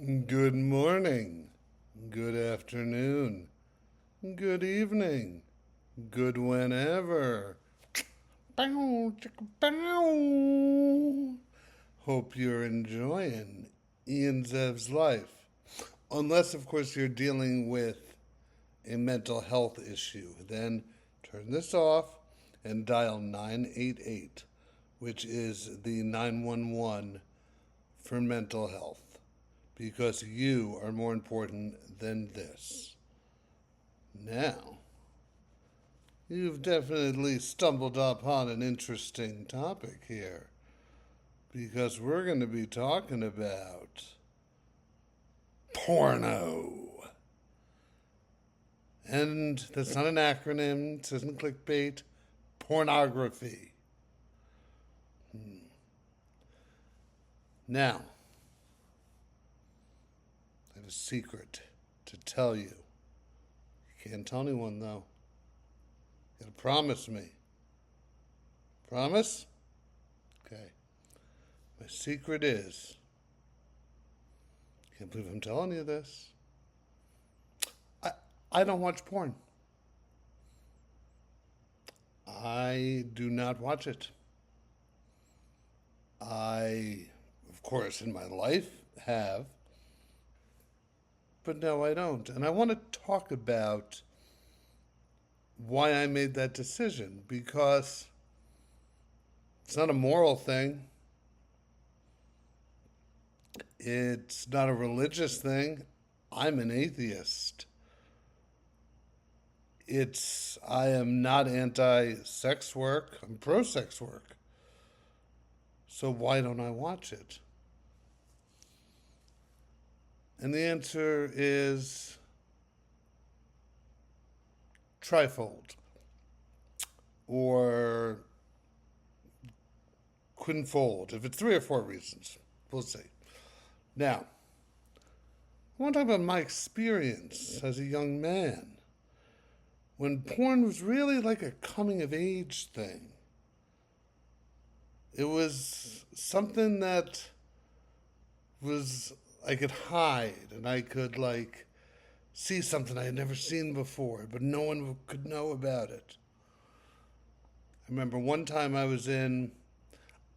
Good morning, good afternoon, good evening, good whenever. Bow, chicka, bow. Hope you're enjoying Ian Zev's life. Unless, of course, you're dealing with a mental health issue. Then turn this off and dial 988, which is the 911 for mental health. Because you are more important than this. Now, you've definitely stumbled upon an interesting topic here. Because we're going to be talking about porno. And that's not an acronym, this isn't clickbait, pornography. Now, I have a secret to tell you. You can't tell anyone, though. You gotta promise me. Promise? Okay. My secret is, can't believe I'm telling you this. I don't watch porn. I do not watch it. I, of course, in my life have, but no, I don't. And I want to talk about why I made that decision because it's not a moral thing. It's not a religious thing. I'm an atheist. I am not anti-sex work. I'm pro-sex work. So why don't I watch it? And the answer is trifold or quinfold. If it's 3 or 4 reasons, we'll see. Now, I want to talk about my experience as a young man when porn was really like a coming of age thing. It was something that was I could hide and I could see something I had never seen before, but no one could know about it. I remember one time I was in,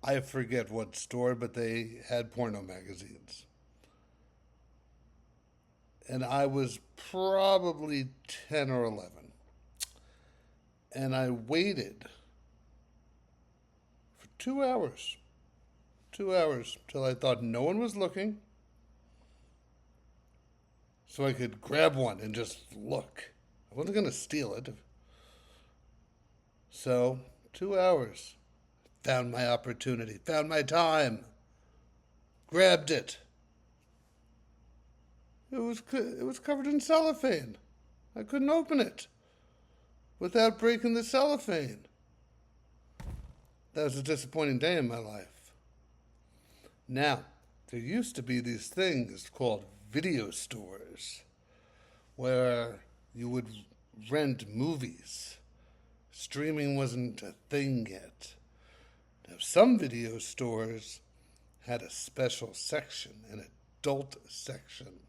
I forget what store, but they had porno magazines. And I was probably 10 or 11. And I waited for 2 hours. 2 hours till I thought no one was looking. So I could grab one and just look. I wasn't going to steal it. So, 2 hours. Found my opportunity, found my time, grabbed it. It was covered in cellophane. I couldn't open it without breaking the cellophane. That was a disappointing day in my life. Now, there used to be these things called video stores where you would rent movies. Streaming wasn't a thing yet. Now, some video stores had a special section, an adult section.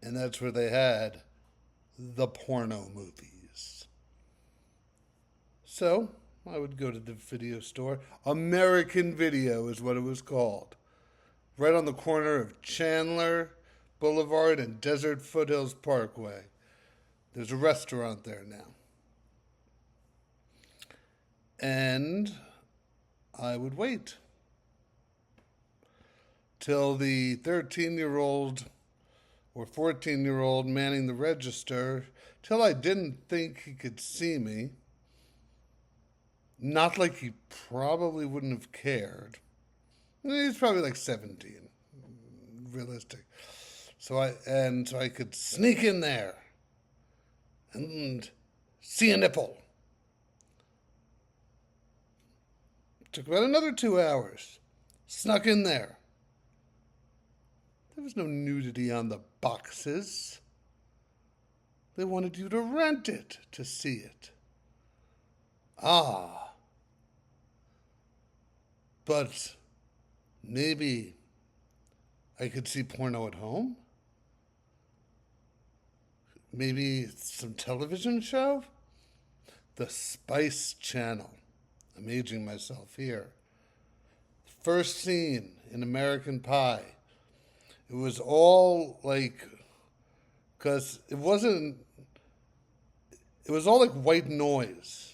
And that's where they had the porno movies. So, I would go to the video store. American Video is what it was called. Right on the corner of Chandler Boulevard and Desert Foothills Parkway. There's a restaurant there now. And I would wait till the 13-year-old or 14-year-old manning the register, till I didn't think he could see me. Not like he probably wouldn't have cared. He's probably like 17, realistic. So I could sneak in there and see a nipple. Took about another 2 hours. Snuck in there. There was no nudity on the boxes. They wanted you to rent it to see it. Ah. But maybe I could see porno at home. Maybe some television show. The Spice Channel. I'm aging myself here. First scene in American Pie. It was all like, because it was all like white noise,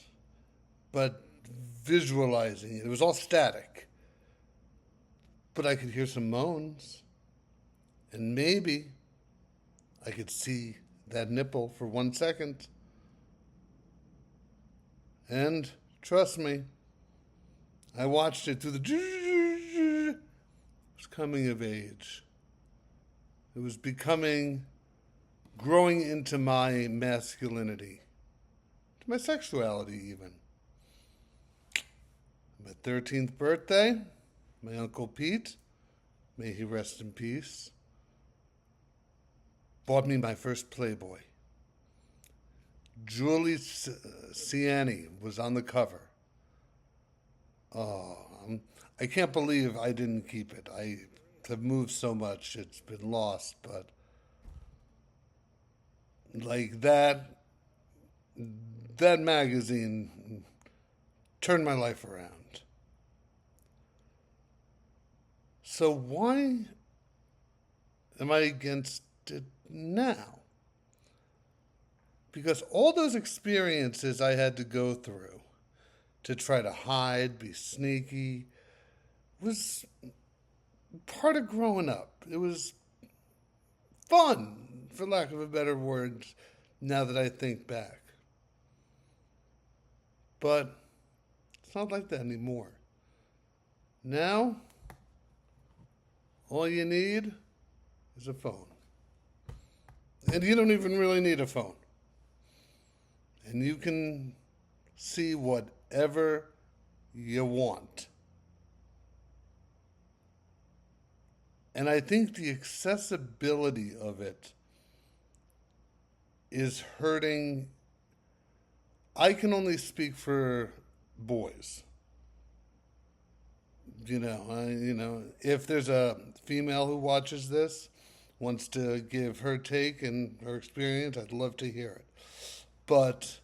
but visualizing it. It was all static. But I could hear some moans. And maybe I could see that nipple for 1 second. And trust me, I watched it through the... It was coming of age. It was growing into my masculinity, to my sexuality even. My 13th birthday, my Uncle Pete, may he rest in peace, bought me my first Playboy. Julie Ciani was on the cover. Oh, I can't believe I didn't keep it. I have moved so much, it's been lost, but like that magazine turned my life around. So why am I against it now? Because all those experiences I had to go through to try to hide, be sneaky, was part of growing up. It was fun, for lack of a better word, now that I think back. But it's not like that anymore. Now, all you need is a phone. And you don't even really need a phone. And you can see whatever you want. And I think the accessibility of it is hurting. I can only speak for boys. If there's a female who watches this, wants to give her take and her experience, I'd love to hear it. But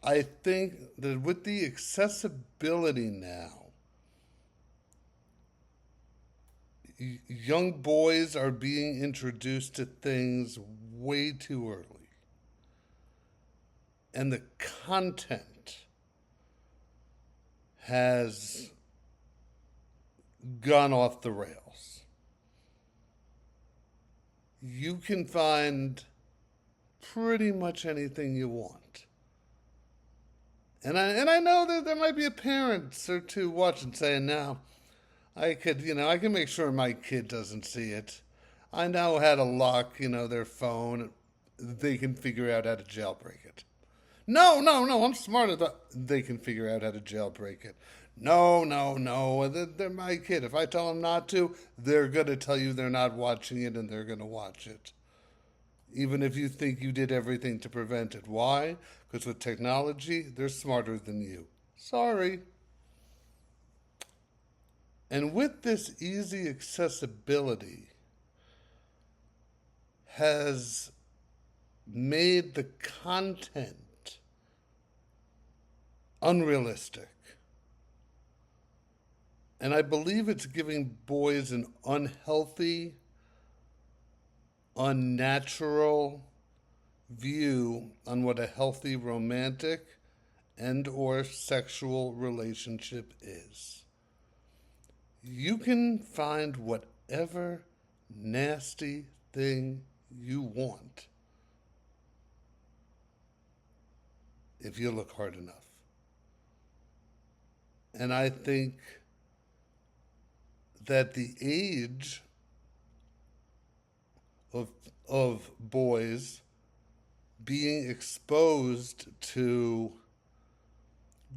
I think that with the accessibility now, young boys are being introduced to things way too early. And the content has gone off the rails. You can find pretty much anything you want. And I know that there might be a parent or two watching saying, now, I can make sure my kid doesn't see it. I know how to lock, their phone. They can figure out how to jailbreak it. No, I'm smarter than they can figure out how to jailbreak it. No, they're my kid. If I tell them not to, they're going to tell you they're not watching it and they're going to watch it. Even if you think you did everything to prevent it. Why? Because with technology, they're smarter than you. Sorry. And with this easy accessibility has made the content unrealistic. And I believe it's giving boys an unhealthy, unnatural view on what a healthy romantic and or sexual relationship is. You can find whatever nasty thing you want if you look hard enough. And I think that the age of boys being exposed to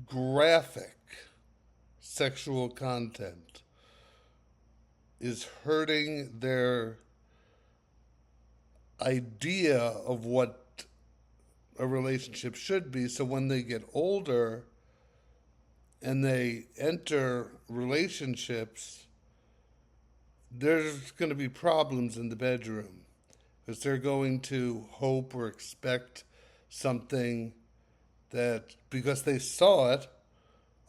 graphic sexual content is hurting their idea of what a relationship should be. So when they get older and they enter relationships, there's going to be problems in the bedroom because they're going to hope or expect something that, because they saw it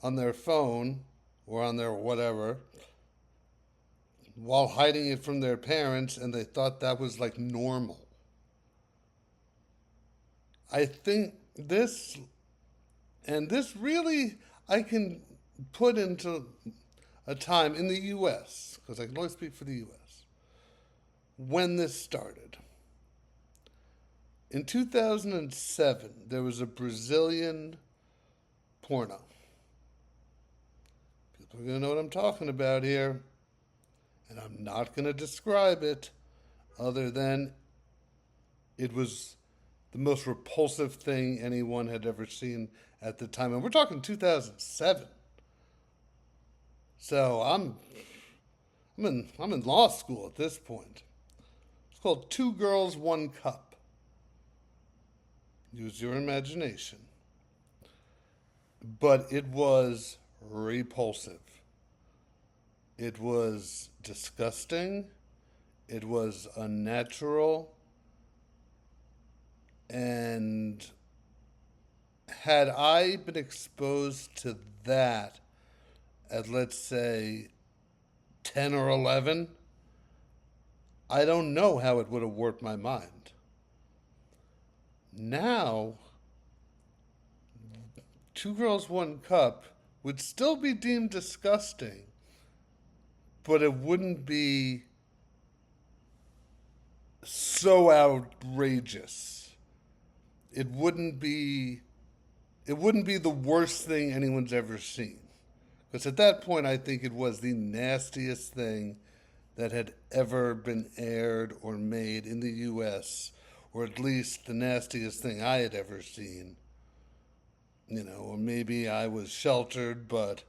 on their phone or on their whatever while hiding it from their parents, and they thought that was like normal. I think this, and this really, I can put into a time in the U.S., because I can only speak for the U.S., when this started. In 2007, there was a Brazilian porno. People are going to know what I'm talking about here. And I'm not going to describe it other than it was the most repulsive thing anyone had ever seen at the time. And we're talking 2007. So I'm in law school at this point. It's called Two Girls, One Cup. Use your imagination. But it was repulsive. It was disgusting. It was unnatural. And had I been exposed to that at, let's say, 10 or 11, I don't know how it would have warped my mind. Now, Two Girls, One Cup would still be deemed disgusting, but it wouldn't be so outrageous. It wouldn't be the worst thing anyone's ever seen. Because at that point, I think it was the nastiest thing that had ever been aired or made in the U.S., or at least the nastiest thing I had ever seen. You know, or maybe I was sheltered, but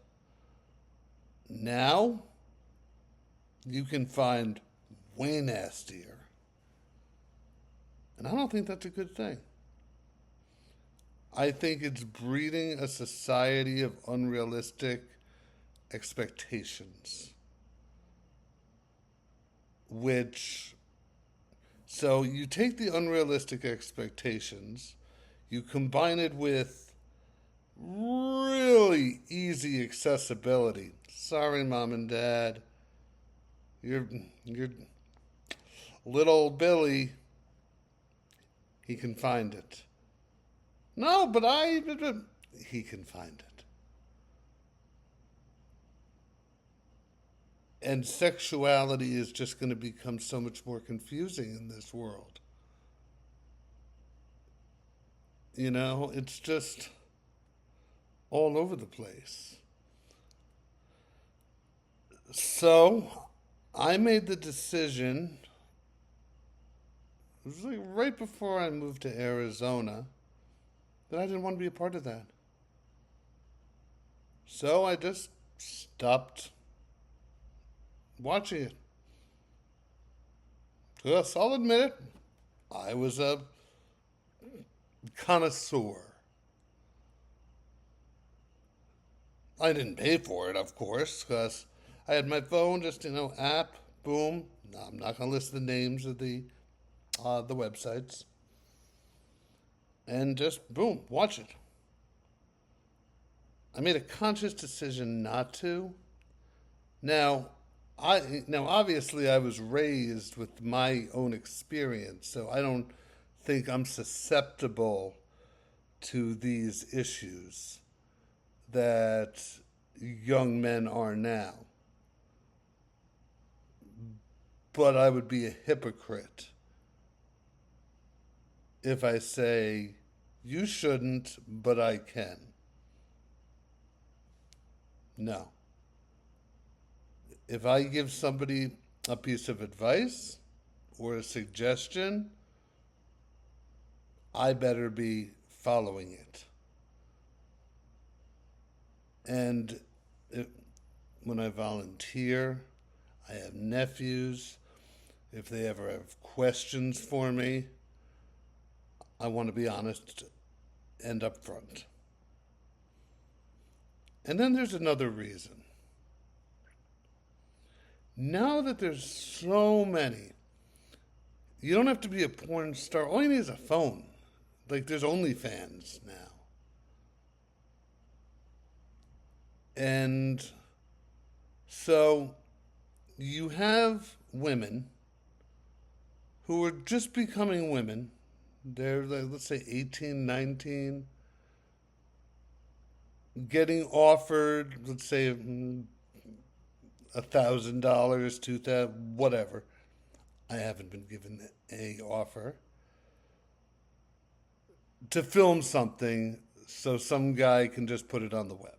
now you can find way nastier. And I don't think that's a good thing. I think it's breeding a society of unrealistic expectations. So you take the unrealistic expectations, you combine it with really easy accessibility. Sorry, Mom and Dad. Your little Billy, he can find it. No, but he can find it. And sexuality is just going to become so much more confusing in this world. You know, it's just all over the place. So, I made the decision, it was like right before I moved to Arizona, that I didn't want to be a part of that. So I just stopped watching it. Yes, I'll admit it, I was a connoisseur. I didn't pay for it, of course, because I had my phone, just, app, boom. No, I'm not going to list the names of the websites. And just, boom, watch it. I made a conscious decision not to. Now, obviously, I was raised with my own experience, so I don't think I'm susceptible to these issues that young men are now. But I would be a hypocrite if I say, you shouldn't, but I can. No. If I give somebody a piece of advice or a suggestion, I better be following it. And when I volunteer, I have nephews. If they ever have questions for me, I want to be honest and upfront. And then there's another reason. Now that there's so many, you don't have to be a porn star. All you need is a phone. Like, there's OnlyFans now. And so you have women who are just becoming women. They're, like, let's say, 18, 19, getting offered, let's say, $1,000, 2,000, whatever. I haven't been given a offer to film something so some guy can just put it on the web.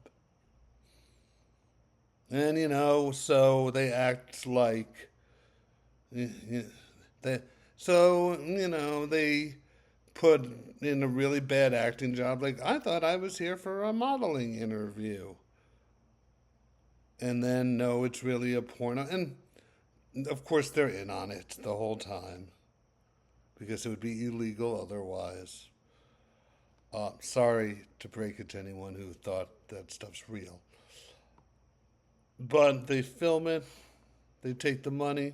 And, so they act like, they, they put in a really bad acting job. Like, I thought I was here for a modeling interview. And then, no, it's really a porno. And, of course, they're in on it the whole time because it would be illegal otherwise. Sorry to break it to anyone who thought that stuff's real. But they film it, they take the money,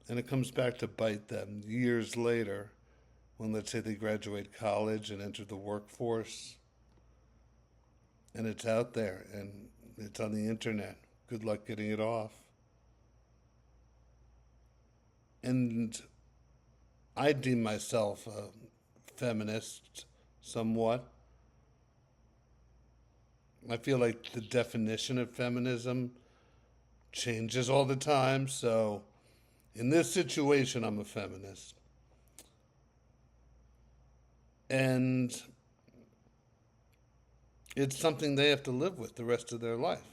and it comes back to bite them years later when, let's say, they graduate college and enter the workforce. And it's out there, and it's on the internet. Good luck getting it off. And I deem myself a feminist somewhat. I feel like the definition of feminism changes all the time. So in this situation, I'm a feminist. And it's something they have to live with the rest of their life.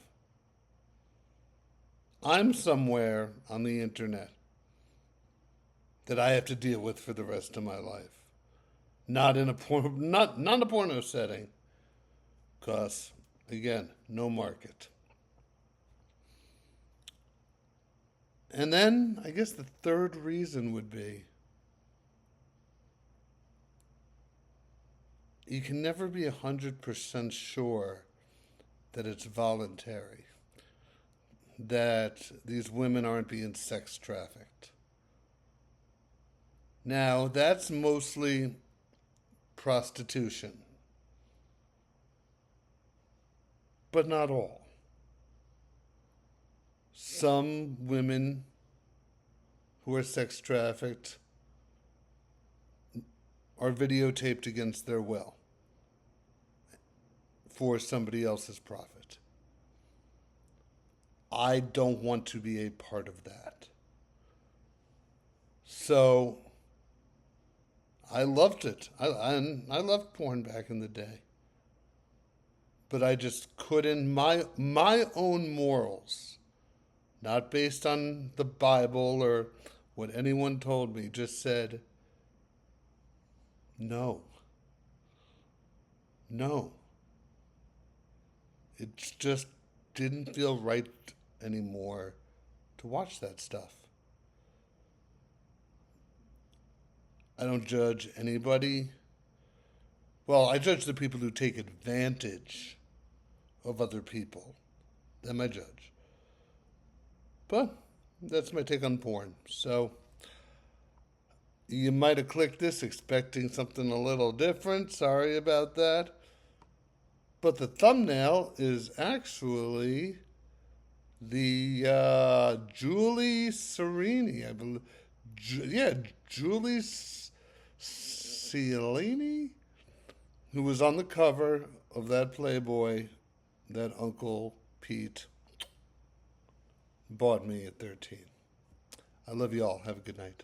I'm somewhere on the internet that I have to deal with for the rest of my life. Not in a not a porno setting. Because, again, no market. And then I guess the third reason would be you can never be 100% sure that it's voluntary, that these women aren't being sex trafficked. Now, that's mostly prostitution, but not all. Some women who are sex trafficked are videotaped against their will for somebody else's profit. I don't want to be a part of that. So I loved it. I loved porn back in the day. But I just couldn't, my own morals, not based on the Bible or what anyone told me, just said, no. No. It just didn't feel right anymore to watch that stuff. I don't judge anybody. Well, I judge the people who take advantage of other people. Them I judge. But that's my take on porn. So you might have clicked this expecting something a little different. Sorry about that. But the thumbnail is actually the Julie Serini, I believe. Julie Cialini, who was on the cover of that Playboy that Uncle Pete bought me at 13. I love you all. Have a good night.